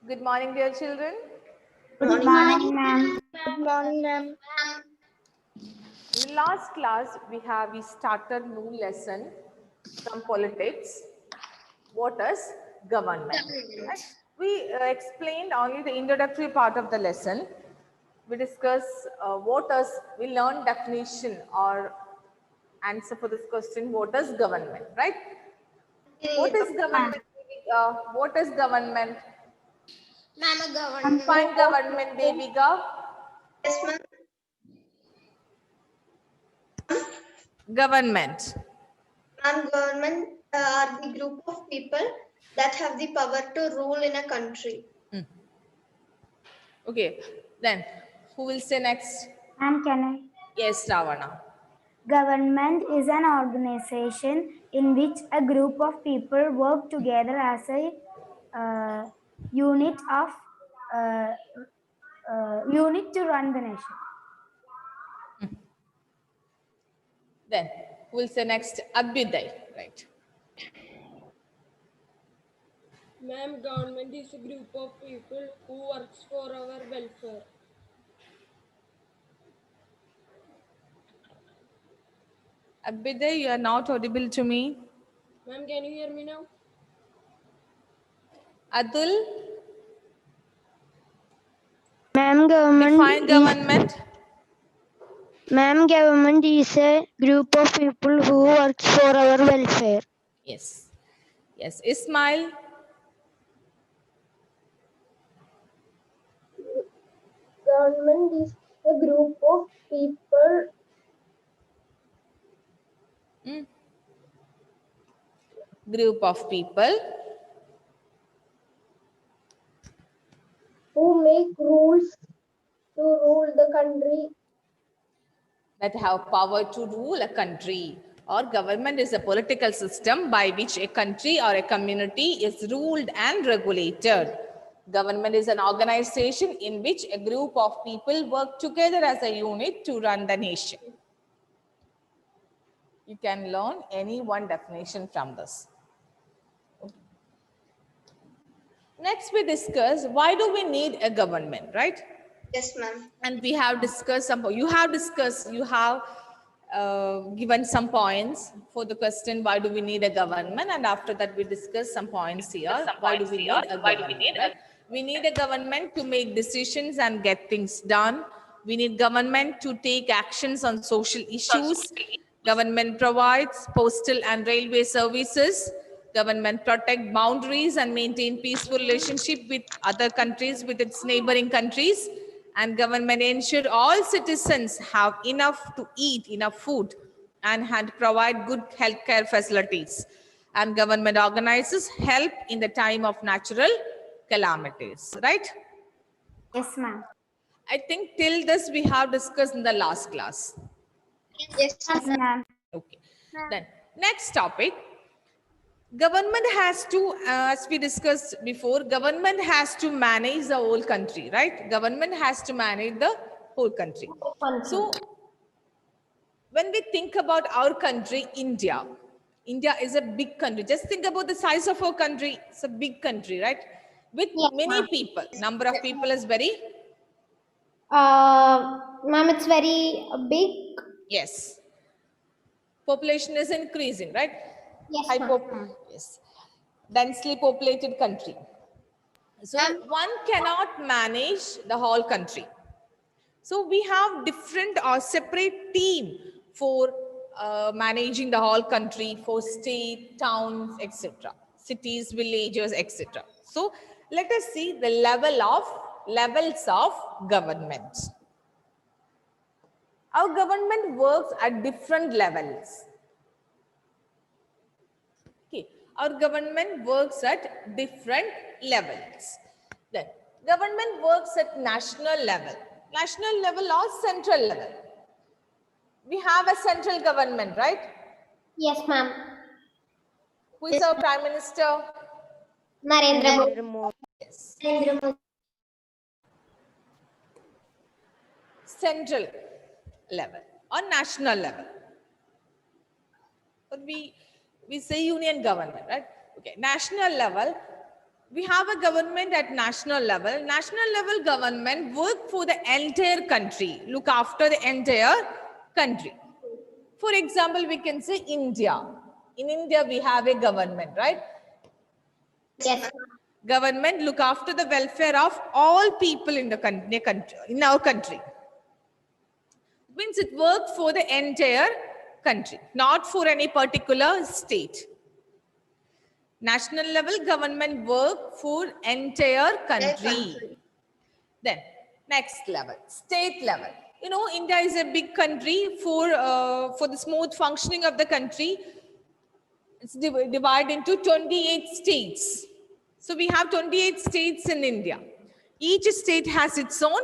Good morning, dear children. Good morning, ma'am. Good morning, ma'am. In the last class, we started new lesson from politics. What is government? Right? We explained only the introductory part of the lesson. We discussed we learned definition or answer for this question. What is government? Right? What is government? What is government? Ma'am, a Define government, Devika. Yes, ma'am. Government. Ma'am, government are the group of people that have the power to rule in a country. Okay, then who will say next? Ma'am, can I? Yes, Ravana. Government is an organization in which a group of people work together as a unit of uh, unit to run the nation. Then who will say next? Abhyuday, right? Ma'am, government is a group of people who works for our welfare. Abhyuday, you are not audible to me. Ma'am, can you hear me now? Atul, Ma'am, define government. government is a group of people who works for our welfare. Yes. Yes, Ismail. Government is a group of people Group of people who make rules to rule the country. that have power to rule a country. Or government is a political system by which a country or a community is ruled and regulated. Government is an organization in which a group of people work together as a unit to run the nation. You can learn any one definition from this. Next, we discuss why do we need a government, right? Yes, ma'am. And we have discussed you have given some points for the question why do we need a government, and after that we discuss some points here. Why do we need a government? Right? We need a government to make decisions and get things done. We need government to take actions on social issues. Government provides postal and railway services. Government protect boundaries and maintain peaceful relationship with other countries, with its neighboring countries. And government ensure all citizens have enough to eat, enough food, and provide good healthcare facilities. And government organizes help in the time of natural calamities, right? Yes, ma'am. I think till this we have discussed in the last class. Yes, Yes, ma'am. Okay. Then next topic. Government has to, as we discussed before, government has to manage the whole country, right? Government has to manage the whole country. So when we think about our country, India is a big country. Just think about the size of our country. It's a big country, right? With many people. Number of people is very? Ma'am, it's very big. Yes. Population is increasing, right? Yes, Yes. Densely populated country. So one cannot manage the whole country. So we have different or separate team for managing the whole country, for state, towns, etc., cities, villages, etc. So let us see the levels of government. Our government works at different levels. Okay, our government works at different levels. Then government works at national level or central level. We have a central government, right? Yes, ma'am. Who is our prime minister? Narendra Modi. Yes. Central level or national level. But we say union government, right? Okay, national level, We have a government at national level. National level government work for the entire country, look after the entire country. For example, we can say India. In India, we have a government, right? Yes. Government look after the welfare of all people in the country, in our country. Means it works for the entire country, not for any particular state. National level government work for entire country. Then next level, state level. You know, India is a big country. For the smooth functioning of the country, it's divided into 28 states. So we have 28 states in India. Each state has its own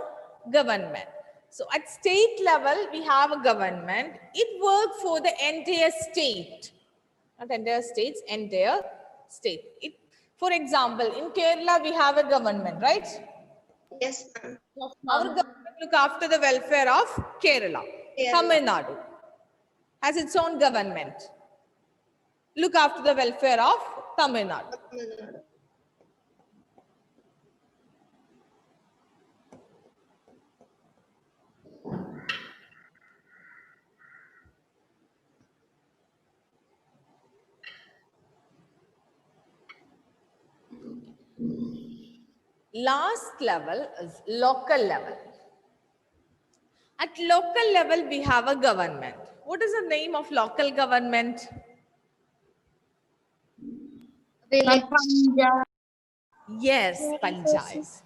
government. So at state level, we have a government. It works for the entire state. Not entire states, entire state. For example, in Kerala, we have a government, right? Yes, ma'am. Our government look after the welfare of Kerala. Tamil Nadu has its own government. Look after the welfare of Tamil Nadu. Last level is local level. At local level, we have a government. What is the name of local government? Yes, panchayat.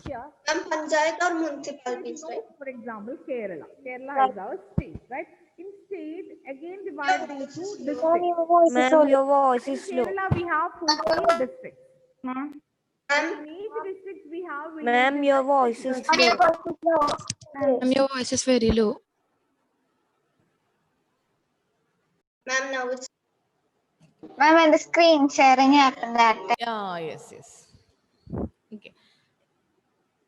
Here, Ma'am, panchayat or municipalities, right? for example, Kerala. Kerala is our state, right? In state, again divided into districts. Ma'am, your voice is In low. Kerala, we have 14 districts. Ma'am. In each district, we have Ma'am, your voice is low. Ma'am, your voice is very low. Ma'am, now it's Ma'am, and the screen sharing happened that time. Yeah, yes. Okay.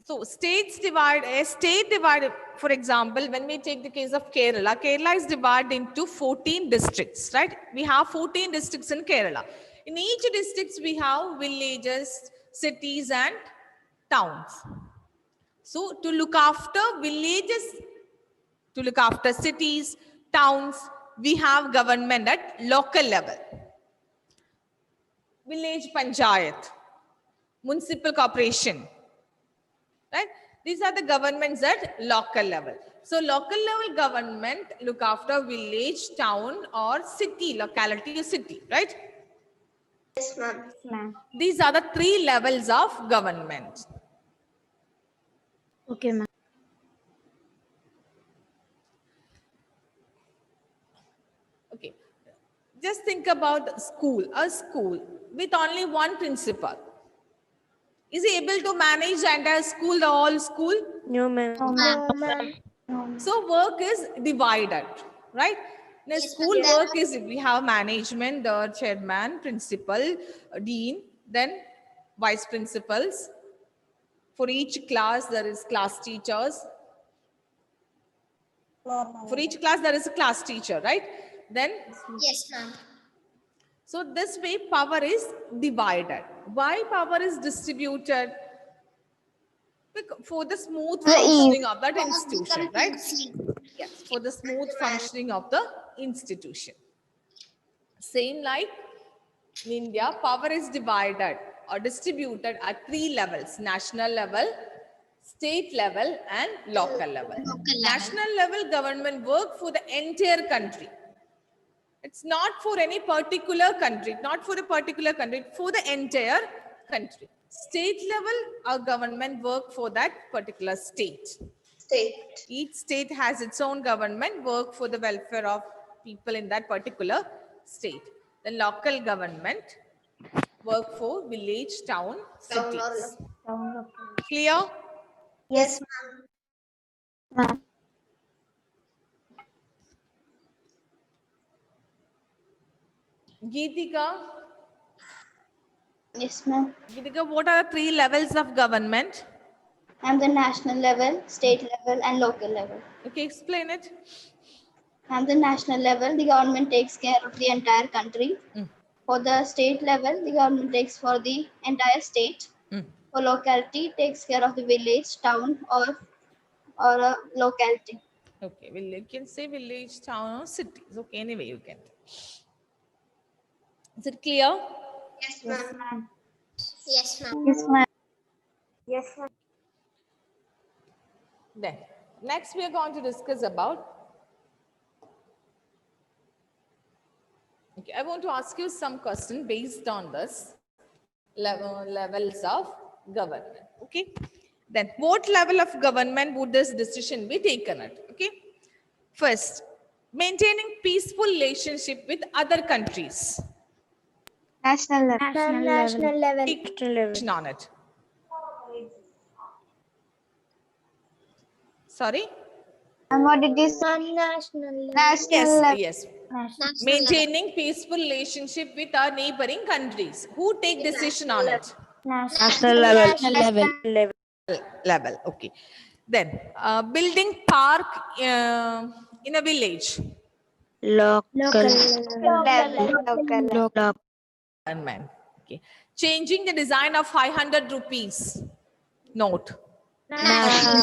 So states divide, a state divided, for example, when we take the case of Kerala, Kerala is divided into 14 districts, right? We have 14 districts in Kerala. In each districts, we have villages, cities and towns. So to look after villages, to look after cities, towns, we have government at local level. Village panchayat, municipal corporation, right? These are the governments at local level. So local level government look after village, town or city, locality or city, right? yes, ma'am. Ma'am. These are the 3 levels of government. Okay, ma'am. Okay. Just think about school, a school with only one principal. Is he able to manage the entire school, the whole school? No, ma'am. So work is divided, right? In a school, work is, we have management, the chairman, principal, dean, then vice principals. For each class, there is class teachers. For each class, there is a class teacher, right? Then, Yes, ma'am. so this way power is divided. Why power is distributed? For the smooth functioning of that institution, right? Yes, for the smooth functioning of the institution. Same like in India, power is divided or distributed at 3 levels: national level, state level and local level. National level government work for the entire country. It's not for any particular country, not for a particular country, for the entire country. State level, our government work for that particular state. State. Each state has its own government, work for the welfare of people in that particular state. The local government work for village, town, Town or cities. Clear? Yes, ma'am. Geetika, Yes, ma'am. Geetika, what are the 3 levels of government? I'm the national level, state level, and local level. Okay, explain it. At the national level, the government takes care of the entire country. For the state level, the government takes for the entire state. For locality, takes care of the village, town, or a locality. Okay, well, you can say village, town, or cities. Okay, anyway, you can. Is it clear? Yes, ma'am. Yes, ma'am. Yes, ma'am. Yes, ma'am. Then, next we are going to discuss about. Okay, I want to ask you some question based on this levels of government. Okay, then what level of government would this decision be taken at? Okay, first, maintaining peaceful relationship with other countries. National level. National level. Take action on it. Sorry. And what did you say? National Yes, level. yes. National Maintaining peaceful relationship with our neighboring countries. Who take decision on it? National Level. Level. Okay. Then building park in a village. Local. Local. Local. Government. Okay. Changing the design of 500 rupees note. National.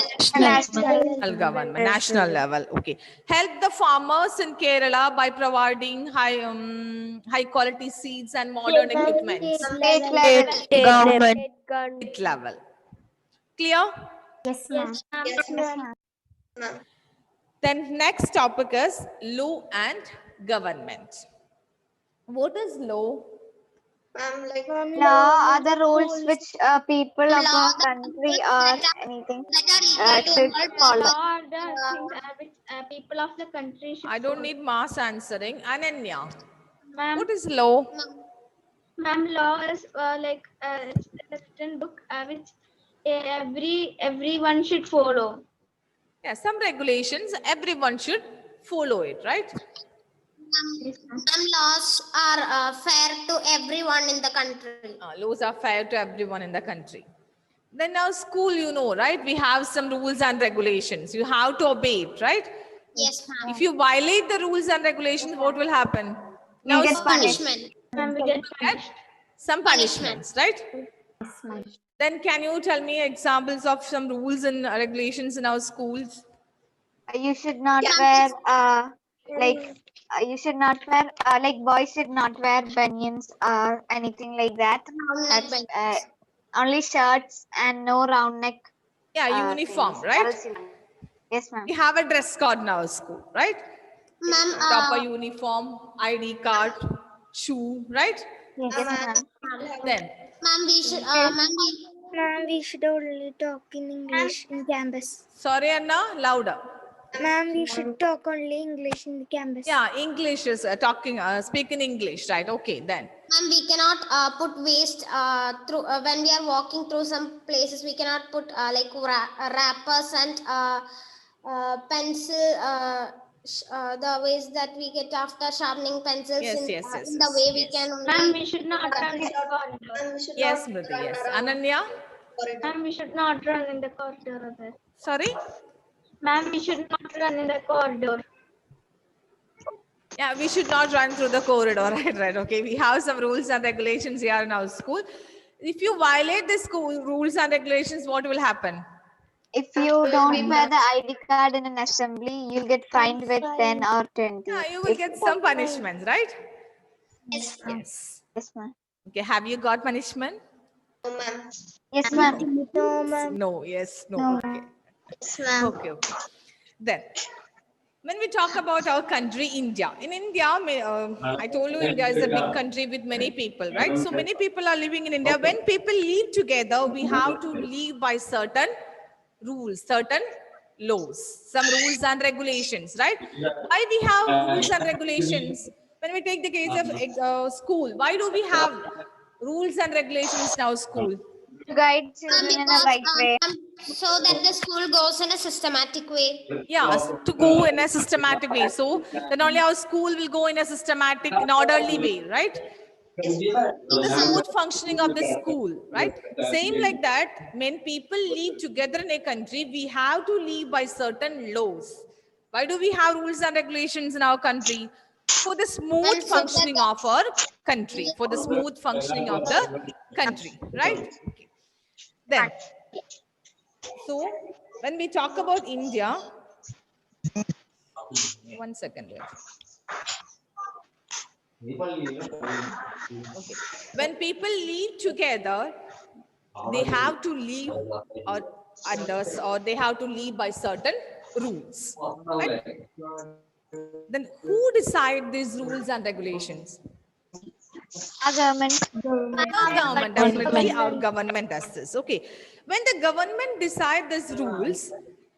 Government, national level. Okay. Help the farmers in Kerala by providing high quality seeds and modern equipment. State level. Government. State level. Clear? Yes, ma'am. Yes, ma'am. Then next topic is law and government. What is law? Ma'am, like Law are the rules which people of a country or anything should follow. Law are the things which people of the country should I don't need mass answering. Ananya, Ma'am, what is law? ma'am, law is like it's a written book which everyone should follow. Yeah, some regulations, everyone should follow it, right? Some laws are fair to everyone in the country. Laws are fair to everyone in the country. Then now school, you know, right? We have some rules and regulations. You have to obey it, right? Yes, ma'am. If you violate the rules and regulations, what will happen? Now get school, punishment. Ma'am, we get get some punishments, right? Then can you tell me examples of some rules and regulations in our schools? You should not wear you should not wear like boys should not wear bunions or anything like that. That's, only shirts and no round neck. Yeah, uniform, things. right? Yes, ma'am. We have a dress code in our school, right? Ma'am, Proper uniform, ID card, shoe, right? yes, ma'am. Then, Ma'am, we should Ma'am, we should only talk in English in campus. sorry Anna, louder. Ma'am, we should talk only English in the campus. Yeah, English is speaking English, right? Okay, then. Ma'am, we cannot put waste through when we are walking through some places. We cannot put like wrappers and pencil. The ways that we get after sharpening pencils Yes, in, yes, in the way we can only. Ma'am, we should not run in the corridor. ma'am, we should Yes, not Smriti, run yes. around Ananya, corridor. Ma'am, we should not run in the corridor. sorry? Ma'am, we should not run in the corridor. Yeah, we should not run through the corridor, right? Okay, we have some rules and regulations here in our school. If you violate the school rules and regulations, what will happen? If you don't wear the ID card in an assembly, you'll get fined with 10 or 20. Yeah, you will get some punishments, right? Yes, Yes. yes, ma'am. Okay, have you got punishment? No, ma'am. Yes, ma'am. No, ma'am. No, yes, no. No. Okay. Yes, ma'am. Okay. Then, when we talk about our country, India, in India, I told you India is a big country with many people, right? So many people are living in India. When people live together, we have to live by certain rules, certain laws, some rules and regulations, right? Why we have rules and regulations? When we take the case of school, why do we have rules and regulations in our school? To guide children in the right way. So that the school goes in a systematic way. Yes, to go in a systematic way. So then only our school will go in a systematic, in orderly way, right? The smooth functioning of the school, right? Same like that, when people live together in a country, we have to live by certain laws. Why do we have rules and regulations in our country? For the smooth And so that functioning of our country, for the smooth functioning of the country, right? Okay. Then, so when we talk about India, one second. Wait. Okay. When people live together, they have to live or under, or they have to live by certain rules. Right? Then who decide these rules and regulations? Our government. Our government, definitely our government does this. Okay. When the government decide these rules,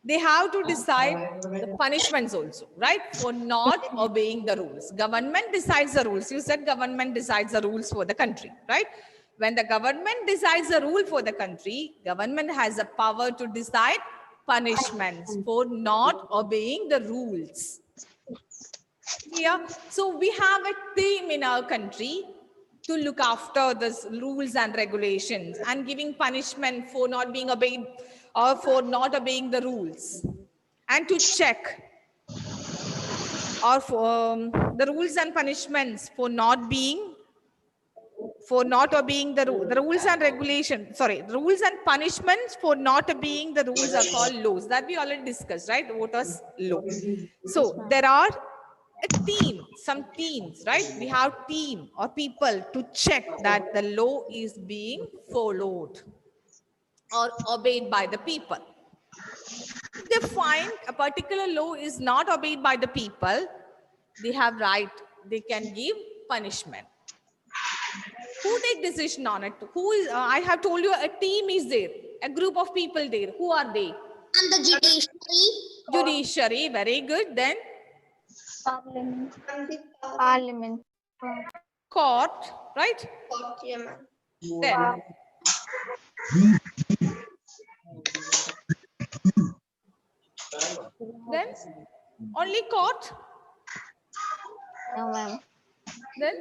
they have to decide the punishments also, right? For not obeying the rules. Government decides the rules. You said government decides the rules for the country, right? When the government decides the rule for the country, government has the power to decide punishments for not obeying the rules. Yeah. So we have a theme in our country to look after the rules and regulations and giving punishment for not being obeyed or for not obeying the rules, and to check or for the rules and punishments for not obeying the rules and regulations. Sorry, rules and punishments for not obeying the rules are called laws. That we already discussed, right? What was law? So there are a team, some teams, right? We have team or people to check that the law is being followed or obeyed by the people. If they find a particular law is not obeyed by the people, they have right, they can give punishment. Who take decision on it? Who is, I have told you a team is there, a group of people there. Who are they? And the judiciary. Judiciary, very good. Then Parliament. And the Parliament. court, right? court, yeah, ma'am. Then then only court. No, ma'am. Then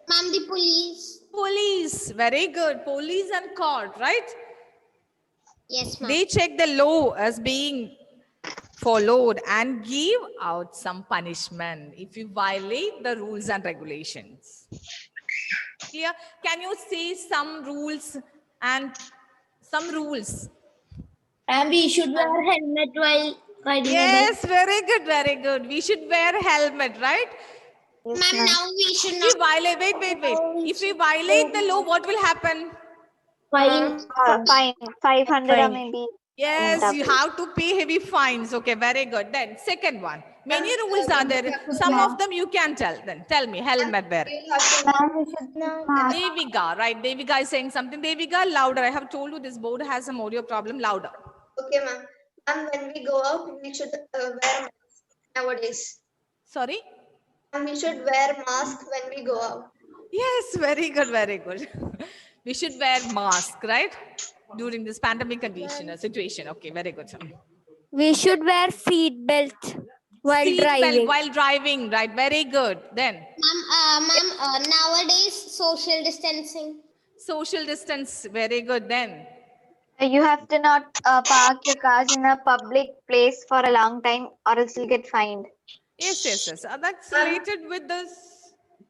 Ma'am, the police. police, very good. Police and court, right? Yes, ma'am. They check the law as being followed and give out some punishment if you violate the rules and regulations. Clear? Can you say some rules and some rules? And we should wear helmet while riding Yes, very good, very good. We should wear helmet, right? Yes, Ma'am, ma'am. now we should If not. we violate, wait. If we violate the law, what will happen? Fine. Fine. 500 or Fine. maybe. Yes, you have to pay heavy fines. Okay, very good. Then second one. Many rules are there. Some of them you can tell. Then tell me, helmet wear. You have to Ma'am, we should mask. Devika, right? Devika is saying something. Devika, louder. I have told you this board has some audio problem. Louder. okay, ma'am. And when we go out, we should wear mask nowadays. Sorry. And we should wear mask when we go out. Yes, very good, very good. We should wear mask, right? During this pandemic condition situation. Okay, very good. We should wear seat belt while Seat belt driving. while driving, right? Very good. Then Ma'am, nowadays social distancing. social distance. Very good. Then You have to not park your cars in a public place for a long time or else you'll get fined. yes. That's related with the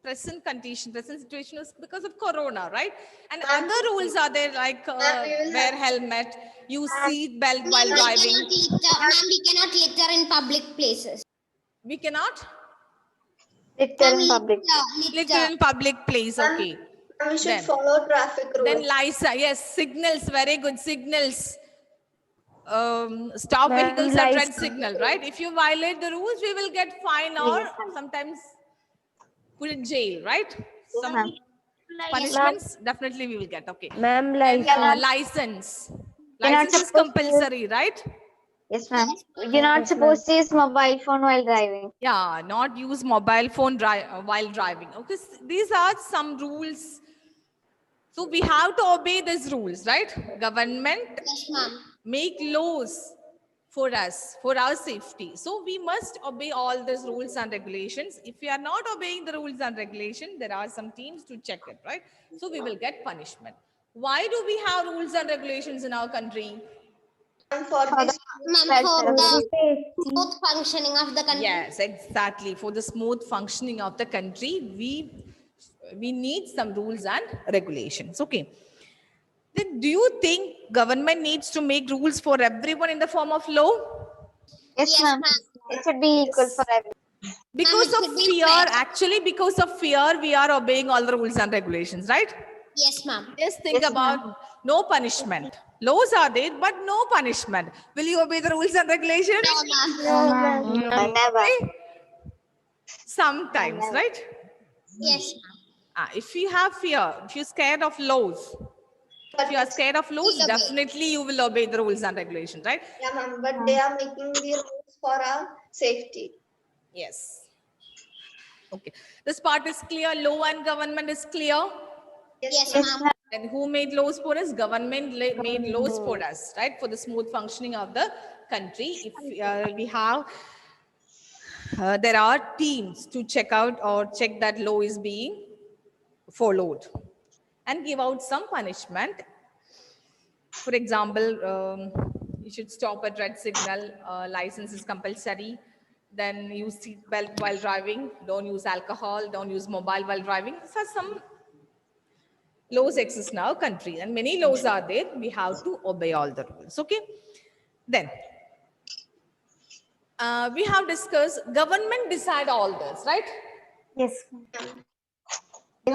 present condition, present situation is because of corona, right? And other rules are there like wear helmet, use seat belt while driving. Ma'am, we cannot litter in public places. We cannot Litter in public. litter in public place. Okay. And we should Then- follow traffic rules. Then license, yes, signals, very good, signals. Stop Then vehicles at red license. signal, right? If you violate the rules, we will get fine or sometimes put in jail, right? Some ma'am. punishments definitely we will get. Okay. Ma'am, Then, license. license. You're not License is supposed to- compulsory, right? Yes, ma'am. You're not supposed to use mobile phone while driving. Yeah, not use mobile phone while driving. Okay, these are some rules. So we have to obey these rules, right? Government Yes, ma'am. make laws for us, for our safety. So we must obey all these rules and regulations. If we are not obeying the rules and regulations, there are some teams to check it, right? So we will get punishment. Why do we have rules and regulations in our country? And for For this, Ma'am, for the Safety. smooth functioning of the country. Yes, exactly. For the smooth functioning of the country, we need some rules and regulations. Okay. Then do you think government needs to make rules for everyone in the form of law? Yes, Yes, ma'am. ma'am. It should be equal for everyone. Because it of should be fear, fair. actually, because of fear, we are obeying all the rules and regulations, right? Yes, ma'am. Just think Yes, about no punishment. Laws are there, but no punishment. Will you obey the rules and regulations? No, ma'am. No, ma'am. Never. Sometimes, right? Yes, ma'am. If you have fear, if you're scared of laws, if you are scared of laws, We'll obey. definitely you will obey the rules and regulations, right? yeah, ma'am, but they are making the rules for our safety. Yes. Okay. This part is clear. Law and government is clear. Yes, Yes, ma'am. ma'am. And who made laws for us? Government made laws for us, right? For the smooth functioning of the country. If we have, there are teams to check out or check that law is being followed and give out some punishment. For example, you should stop at red signal, license is compulsory. Then use seat belt while driving. Don't use alcohol. Don't use mobile while driving. So some laws exist in our country and many laws are there. We have to obey all the rules. Okay. Then we have discussed government decide all this, right? Yes. Yes,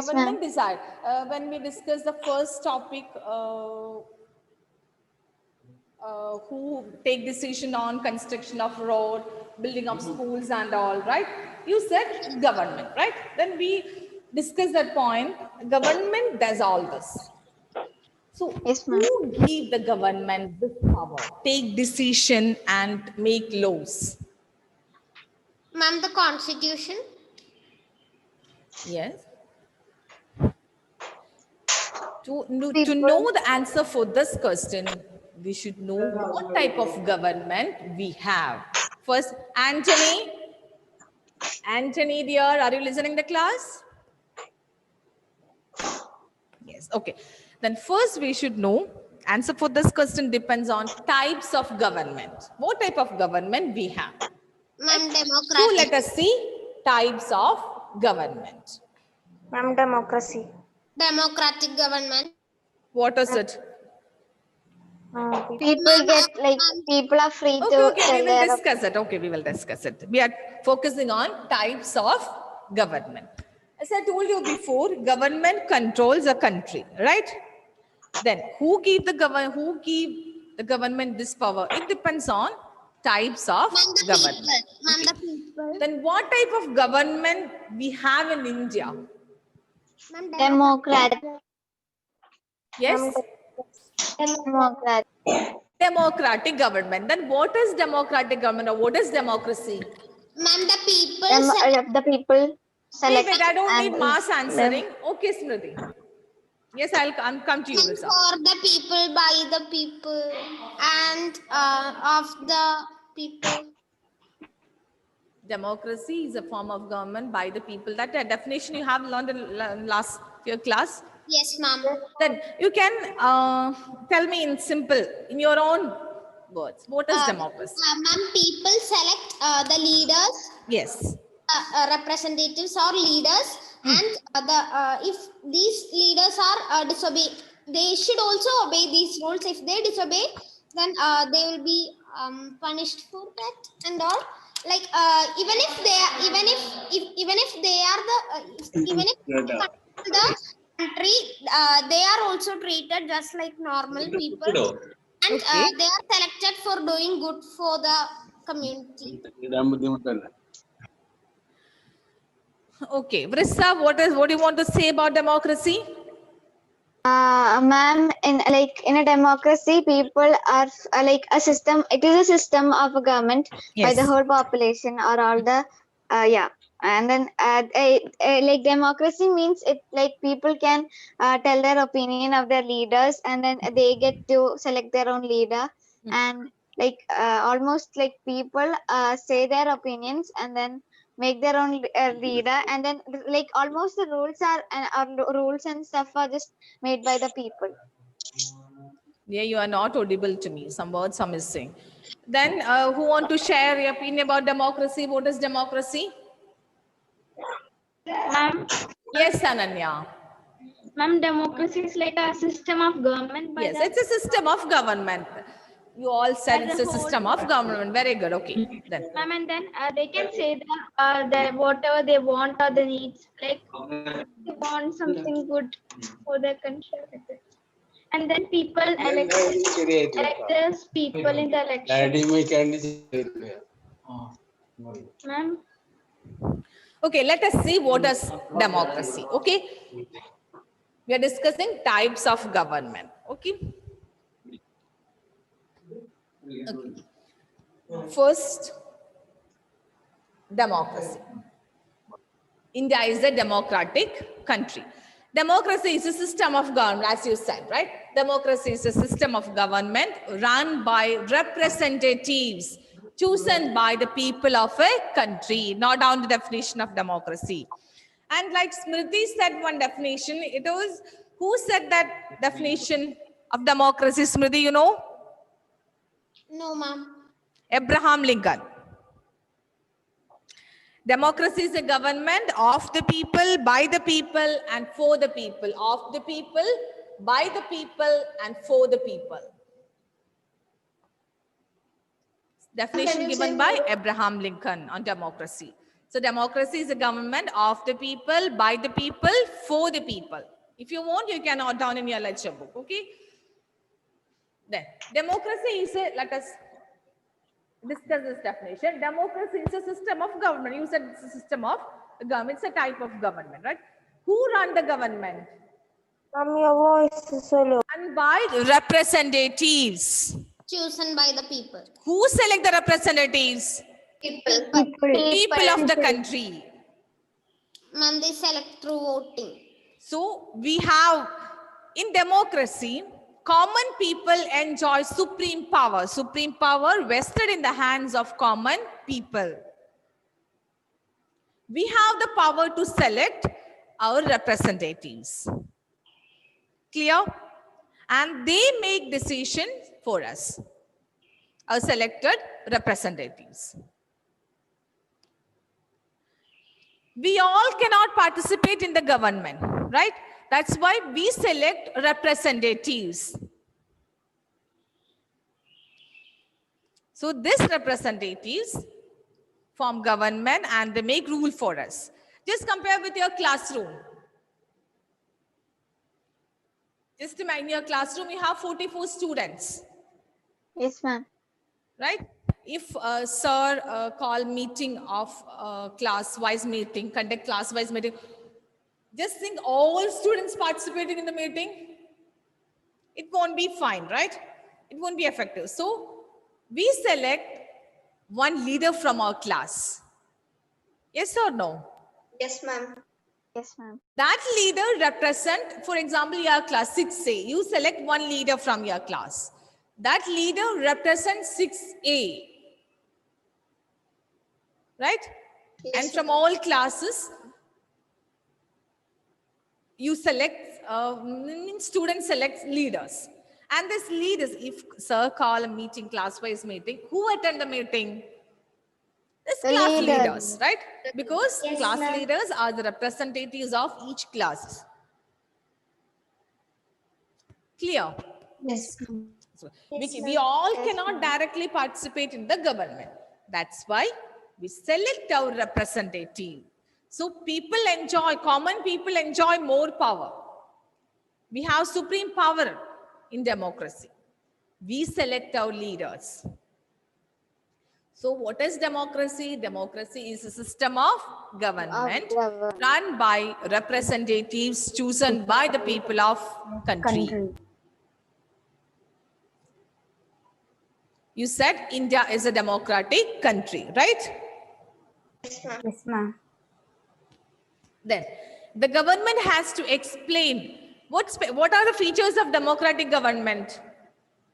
ma'am. Government decide. When we discuss the first topic, who take decision on construction of road, building of schools and all, right? You said government, right? Then we discuss that point. Government does all this. So Yes, ma'am. who give the government this power, take decision and make laws? Ma'am, the constitution. Yes. To People. know the answer for this question, we should know what type of government we have. First, Anthony. Anthony, dear, are you listening to class? Yes, okay. Then first we should know, answer for this question depends on types of government. What type of government we have? Ma'am, So democratic. let us see types of government. Ma'am, democracy. Democratic government. What is it? People get like people are free Okay, to okay, we tell will their discuss it. Okay, we will discuss it. We are focusing on types of government. As I told you before, government controls a country, right? Then who give the government this power? It depends on types of Ma'am, the government. people. Ma'am, the people. Then what type of government we have in India? Ma'am, Democrat. Yes, Democrat. democratic government. Then what is democratic government or what is democracy? Ma'am, the people. select- The people Wait, select. wait, I don't need and- mass answering. Okay, Smriti. Yes, I'll come to you, And Risa. for the people, by the people, and of the people. Democracy is a form of government by the people. That definition you have learned in last year class. Yes, ma'am. Then you can tell me in simple, in your own words, what is democracy? Ma'am, people select the leaders, Yes. representatives or leaders, and if these leaders are disobey, they should also obey these rules. If they disobey, then they will be punished for that and all. Like even if they are, even if they are even if the country, they are also treated just like normal people, and Okay. they are selected for doing good for the community. Okay, Vrissa, what do you want to say about democracy? Ma'am, in a democracy, people are like a system. It is a system of a government by the Yes. whole population or all the yeah. And then like democracy means it like people can tell their opinion of their leaders, and then they get to select their own leader, and like almost like people say their opinions and then make their own leader, and then like almost the rules are rules and stuff are just made by the people. Yeah, you are not audible to me. Some words are missing. Then who want to share your opinion about democracy? What is democracy? Ma'am, Yes, Ananya. ma'am, democracy is like a system of government by Yes, the it's a system of government. You all said As it's a a system of government. Very good. Okay. Then. ma'am, and then they can say that whatever they want or the needs, like they want something good for their country. Like that. And then people elect those people in the election. Ma'am, Okay, let us see what is democracy. Okay. We are discussing types of government. Okay. Okay. First, democracy. India is a democratic country. Democracy is a system of government, as you said, right? Democracy is a system of government run by representatives chosen by the people of a country. Not down the definition of democracy. And like Smriti said one definition, it was, who said that definition of democracy, Smriti, you know? No, ma'am. Abraham Lincoln. Democracy is a government of the people, by the people, and for the people. Of the people, by the people, and for the people. Definition given by Abraham Lincoln on democracy. So democracy is a government of the people, by the people, for the people. If you want, you can note down in your lecture book, okay? Then, democracy is a, let us discuss this definition. Democracy is a system of government. You said it's a system of government. It's a type of government, right? Who run the government? Your voice is so low. And by representatives. Chosen by the people. Who select the representatives? People of the country. Ma'am, they select through voting. So we have, in democracy, common people enjoy supreme power. Supreme power vested in the hands of common people. We have the power to select our representatives. Clear? And they make decisions for us. Our selected representatives. We all cannot participate in the government, right? That's why we select representatives. So these representatives form government and they make rule for us. Just compare with your classroom. Just imagine your classroom, you have 44 students. Yes, ma'am. Right? If sir call meeting of class-wise meeting, conduct class-wise meeting, just think all students participating in the meeting, it won't be fine, right? It won't be effective. So we select one leader from our class. Yes or no? Yes, ma'am. Yes, ma'am. That leader represent, for example, your class 6A. You select one leader from your class. That leader represents 6A. Right? Yes, And from all classes, you select, students select leaders. And this leaders, if sir call a meeting, class-wise meeting, who attend the meeting? This The class leader. leaders, right? Because Yes, class ma'am. leaders are the representatives of each class. Clear? Yes. So we all cannot directly participate in the government. That's why we select our representative. So people enjoy, common people enjoy more power. We have supreme power in democracy. We select our leaders. So what is democracy? Democracy is a system of government run by representatives chosen by the people of country. You said India is a democratic country, right? Yes, ma'am. Yes, ma'am. Then the government has to explain what are the features of democratic government.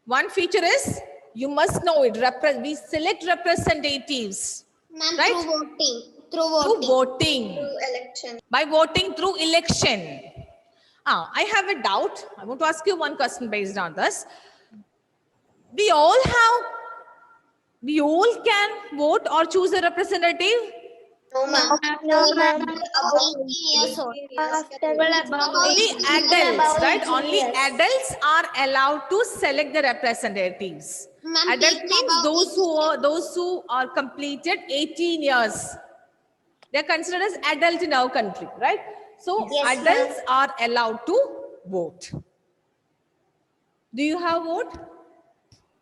One feature is you must know it. We select representatives. Ma'am, Right? through voting. Through voting. Through election. By voting through election. I have a doubt. I want to ask you one question based on this. we all can vote or choose a representative? No, ma'am. No, ma'am. Above 18 years old. Only adults, right? Only adults are allowed to select the representatives. Ma'am, Adult people means above those who are completed 18 years. They are considered as adult in our country, right? So Yes, adults are allowed to vote. Do you have vote?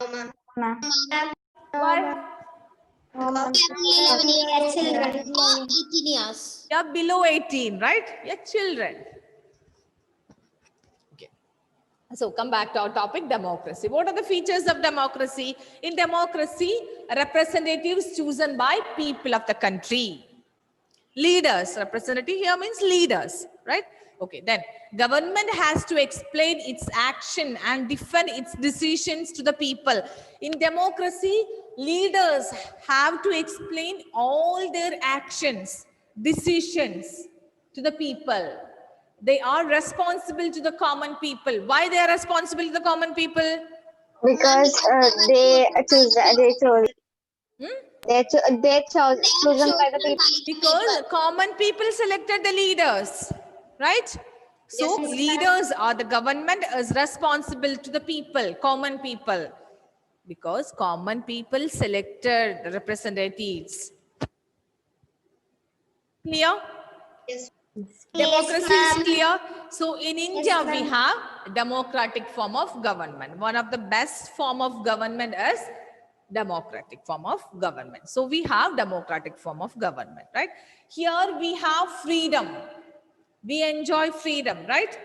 No, ma'am. Ma'am. Why? Above 11 years Children. or 18 years. You are below 18, right? You are children. Okay. So come back to our topic, democracy. What are the features of democracy? In democracy, representatives chosen by people of the country. Leaders, representative here means leaders, right? Okay, then government has to explain its action and defend its decisions to the people. In democracy, leaders have to explain all their actions, decisions to the people. They are responsible to the common people. Why they are responsible to the common people? Because they chose. They chosen by the people. Because common people selected the leaders, right? So leaders are the government is responsible to the people, common people, because common people selected the representatives. Clear? Yes. Democracy is clear. So in India, we have democratic form of government. One of the best form of government is democratic form of government. So we have democratic form of government, right? Here we have freedom. We enjoy freedom, right?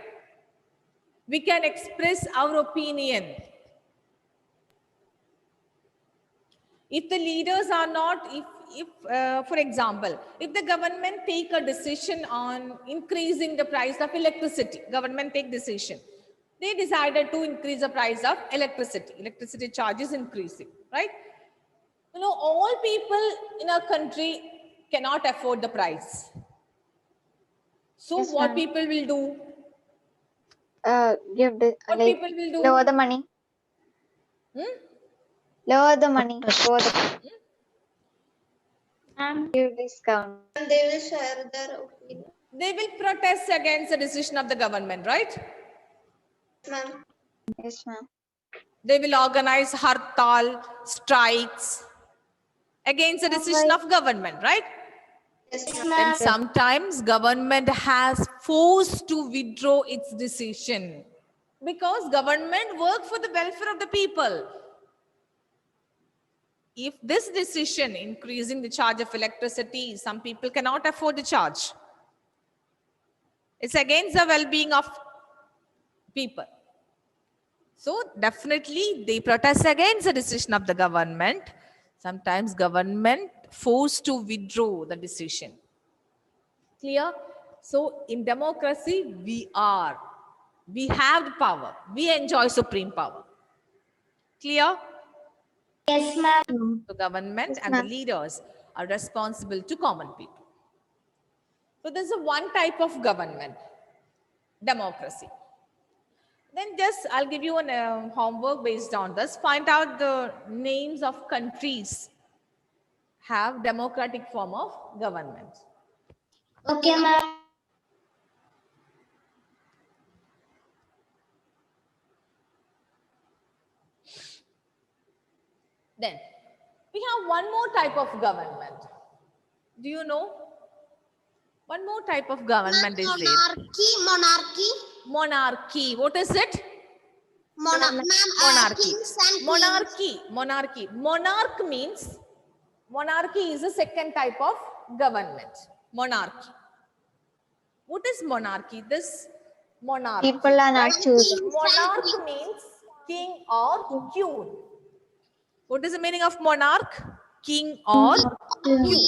We can express our opinion. If the leaders are not, for example, if the government take a decision on increasing the price of electricity, government take decision. They decided to increase the price of electricity. Electricity charge is increasing, right? You know, all people in our country cannot afford the price. So Yes, what ma'am. people will do? Give the What like people will do? lower the money. Lower the money. Lower the give discount. And they will share their opinion. They will protest against the decision of the government, right? Ma'am. Yes, ma'am. They will organize hartal, strikes against the decision of government, right? Yes, Then ma'am. sometimes government has forced to withdraw its decision because government work for the welfare of the people. If this decision increasing the charge of electricity, some people cannot afford the charge. It's against the well-being of people. So definitely they protest against the decision of the government. Sometimes government forced to withdraw the decision. Clear? So in democracy, we have the power. We enjoy supreme power. Clear? Yes, ma'am. The government Yes, and the ma'am. leaders are responsible to common people. So there's a one type of government, democracy. Then just I'll give you an homework based on this. Find out the names of countries have democratic form of government. Okay, ma'am. Then we have one more type of government. Do you know? One more type of government is there. Monarchy. Monarchy. What is it? Monarchy. Kings and queens. Monarchy. Monarchy is the second type of government. Monarchy. What is monarchy? This monarchy. People are not chosen. Monarch means king or queen. What is the meaning of monarch? King or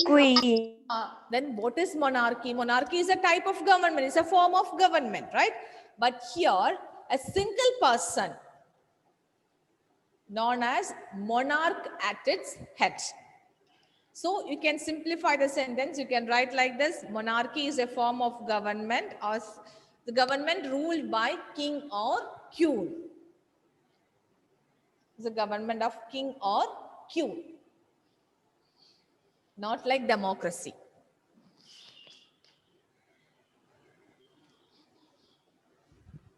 Queen. then what is monarchy? Monarchy is a type of government. It's a form of government, right? But here, a single person known as monarch at its head. So you can simplify the sentence. You can write like this. Monarchy is a form of government or the government ruled by king or queen. is a government of king or queen. Not like democracy.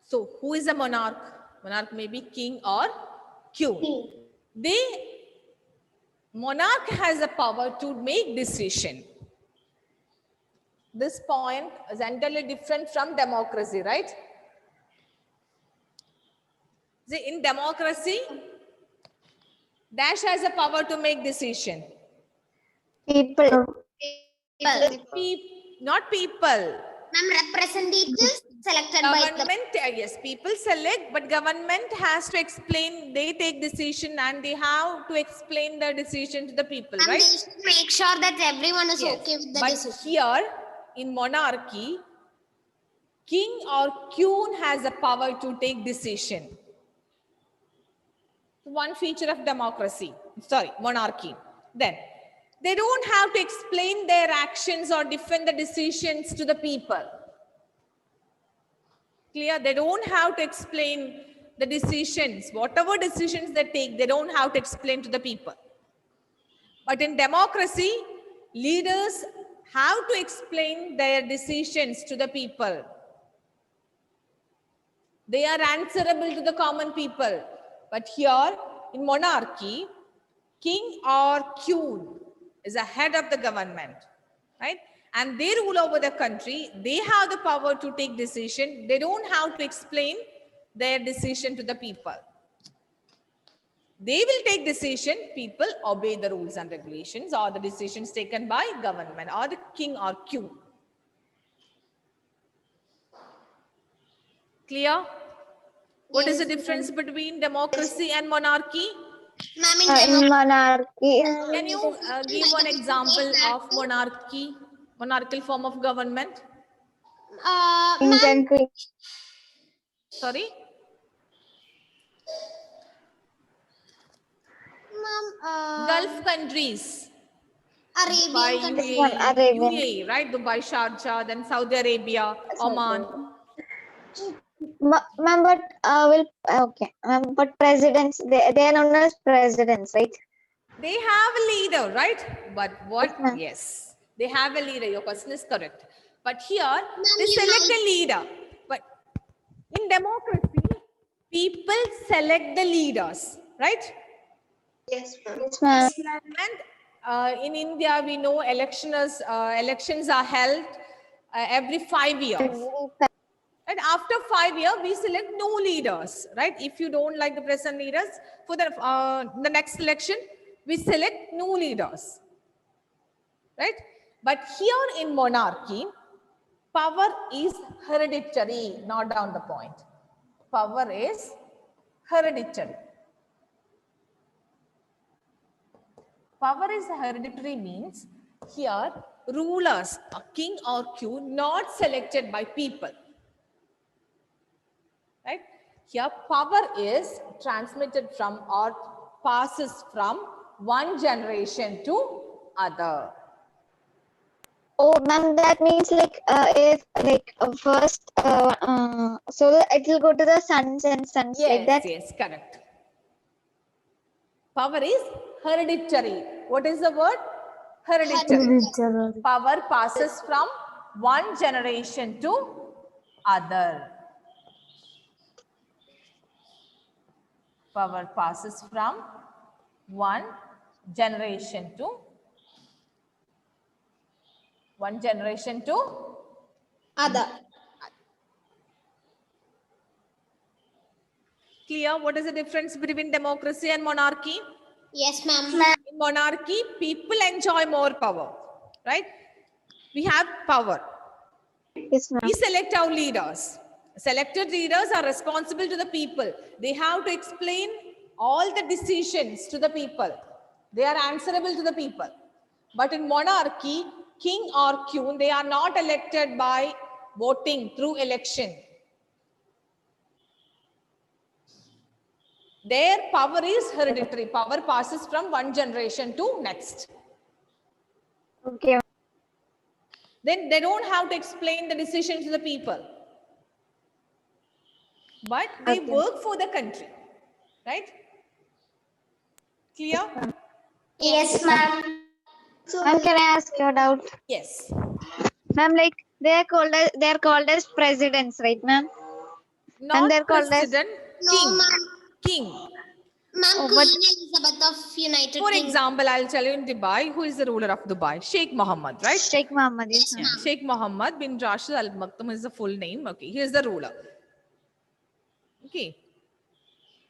So who is a monarch? Monarch may be king or queen. Monarch has a power to make decision. This point is entirely different from democracy, right? See, in democracy, Dash has a power to make decision. People. Not people. Ma'am, representatives selected by the Government, yes, people select, but government has to explain, they take decision and they have to explain the decision to the people, and right? they should make sure that everyone is Yes. okay with the But decision. here, in monarchy, king or queen has a power to take decision. One feature of democracy, monarchy. Then, they don't have to explain their actions or defend the decisions to the people. Clear? They don't have to explain the decisions. Whatever decisions they take, they don't have to explain to the people. But in democracy, leaders have to explain their decisions to the people. They are answerable to the common people. But here, in monarchy, king or queen is a head of the government, right? And they rule over the country. They have the power to take decision. They don't have to explain their decision to the people. They will take decision. People obey the rules and regulations or the decisions taken by government or the king or queen. Clear? What is the difference between democracy and monarchy? Ma'am, In monarchy. Can you give one example of monarchical form of government? In ma'am, country. Sorry? Gulf countries. Dubai, Arabian country. UAE, Arabian. UAE, right? Dubai, Sharjah, then Saudi Arabia, Oman. Ma'am, but okay. But presidents, they are known as presidents, right? They have a leader, right? But what? Yes, ma'am. Yes, they have a leader. Your question is correct. But here, they you select a leader. But in democracy, people select the leaders, right? Yes, ma'am. Yes, ma'am. And in India, we know elections are held every 5 years. And after 5 years, we select new leaders, right? If you don't like the present leaders, for the next election, we select new leaders, right? But here in monarchy, power is hereditary, not down the point. Power is hereditary. Power is hereditary means here rulers, a king or queen, not selected by people. Right? Here power is transmitted from or passes from one generation to other. Oh, ma'am, that means like if like first, so it will go to the sons and sons like that. Yes, correct. Power is hereditary. What is the word? Hereditary. Power passes from one generation to other. Power passes from one generation to Other. Clear? What is the difference between democracy and monarchy? Yes, ma'am. In monarchy, people enjoy more power, right? We have power. Yes, ma'am. We select our leaders. Selected leaders are responsible to the people. They have to explain all the decisions to the people. They are answerable to the people. But in monarchy, king or queen, they are not elected by voting through election. Their power is hereditary. Power passes from one generation to next. Okay. Then they don't have to explain the decision to the people. But they work for the country, right? Clear? Yes, ma'am. So Ma'am, can I ask you a doubt? Yes. Ma'am, like they're called as presidents, right, ma'am? Not they're called as- president, No, king. ma'am. King. Ma'am, Oh, Queen but- Elizabeth of United For Kingdom. example, I'll tell you in Dubai, who is the ruler of Dubai? Sheikh Mohammed, right? Sheikh Mohammed, yes, ma'am. Sheikh Mohammed bin Rashid Al Maktoum is the full name. Okay, he is the ruler. Okay.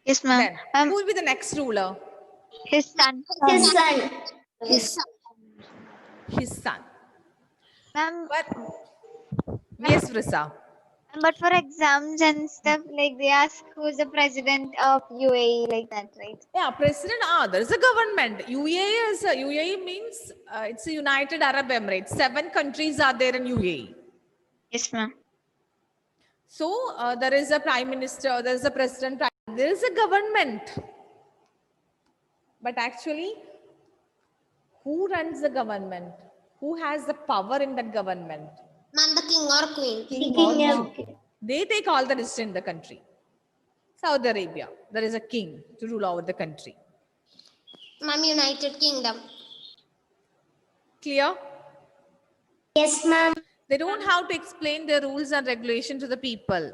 Yes, ma'am. Then, who will be the next ruler? His son. His son. His son. His son. Ma'am, But yes, Vrisa. but for exams and stuff, like they ask who's the president of UAE, like that, right? Yeah, president. There is a government. UAE means it's a United Arab Emirates. 7 countries are there in UAE. Yes, ma'am. So there is a prime minister. There is a president. There is a government. But actually, who runs the government? Who has the power in that government? Ma'am, the king or queen. King. They take all the decision in the country. Saudi Arabia, there is a king to rule over the country. Ma'am, United Kingdom. Clear? Yes, ma'am. They don't have to explain their rules and regulation to the people.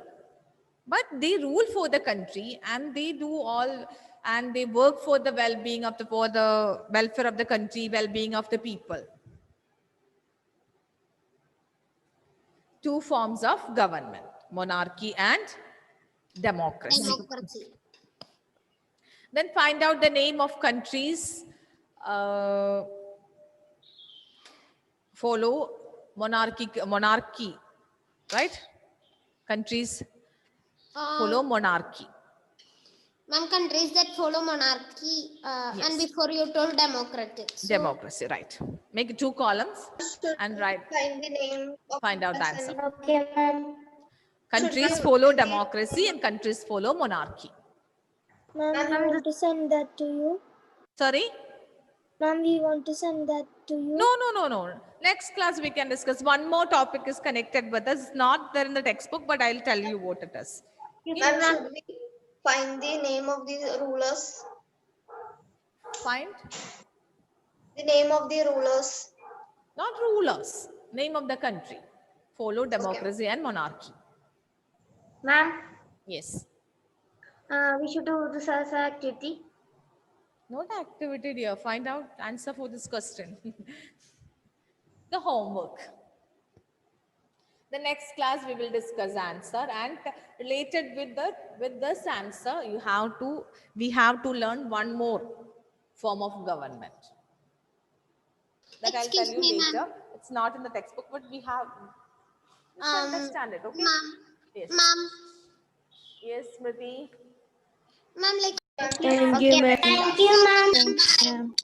But they rule for the country and they do all and they work for the well-being of for the welfare of the country, well-being of the people. 2 forms of government, monarchy and democracy. Democracy. Then find out the name of countries follow monarchy, right? Countries follow monarchy. Ma'am, countries that follow monarchy and before you told democratic. So, Democracy, right. Make 2 columns and write. find the name of Find out the person. answer. okay, ma'am. Countries follow democracy and countries follow monarchy. Ma'am, we want to send that to you. Sorry? Ma'am, we want to send that to you. No. Next class we can discuss. One more topic is connected with us. It's not there in the textbook, but I'll tell you what it is. Ma'am, should we find the name of the rulers? Find? The name of the rulers. Not rulers. Name of the country. Follow democracy and monarchy. Ma'am, Yes. we should do this as an activity. Not activity, dear. Find out answer for this question. The homework. The next class we will discuss answer and related with this answer we have to learn one more form of government. That I'll tell Excuse you me, later. ma'am. It's not in the textbook, but we have to understand it. Okay. Ma'am. Yes. Ma'am. Yes, Smriti. Ma'am, like. Thank you, ma'am. Thank you, ma'am. Thanks, ma'am.